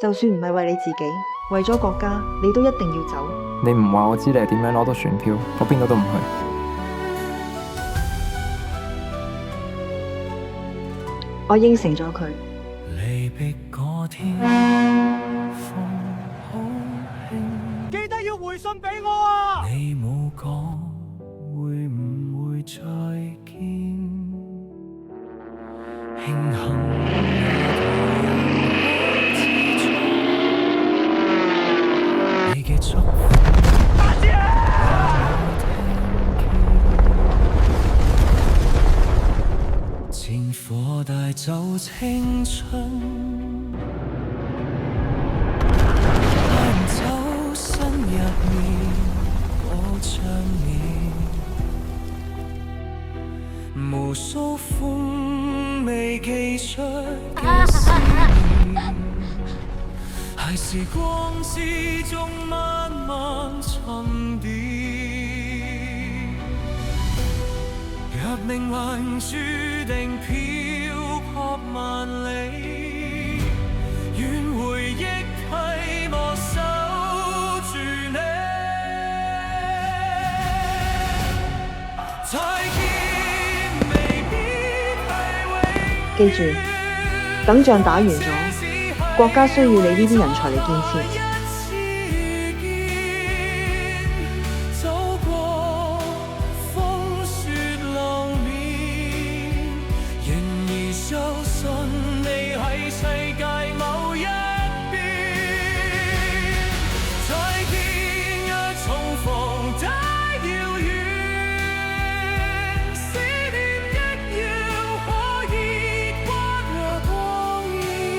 就算唔係為你自己，為咗國家，你都一定要走。你唔話我知你係點樣攞到船票，我邊度都唔去。我應承咗佢。離別嗰天，風好輕，記得要回信俾我啊！你冇講會唔會再見，慶幸你嘅祝福，戰火帶走青春，帶唔走心入面嗰張臉，無數風未記出嘅思念，喺時光之中慢慢沉澱。若命運注定漂泊萬里，願回憶替我守住你。再見未必係永遠，記住，等仗打完咗，國家需要你呢啲人才嚟建設。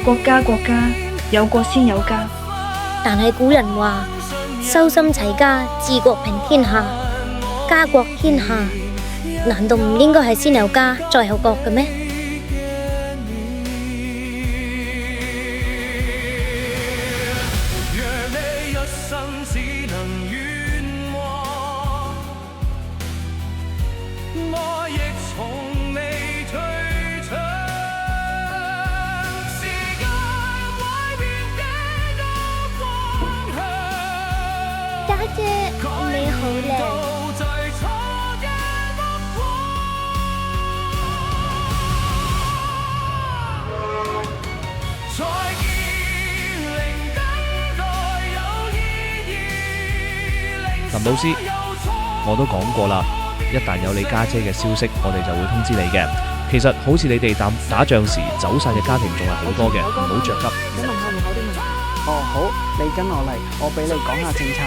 國家，國家，有國先有家。但係古人話：修心齊家，治國平天下。家國天下，難道唔應該係先有家，再有國嘅咩？家姐，你好靚。林老師，我都講過啦，一旦有你家姐嘅消息，我哋就會通知你嘅。其實好似你哋打仗時走散嘅家庭仲係好多嘅，唔好着急。你問下戶口啲問題。哦，好，你跟我嚟，我俾你講下政策。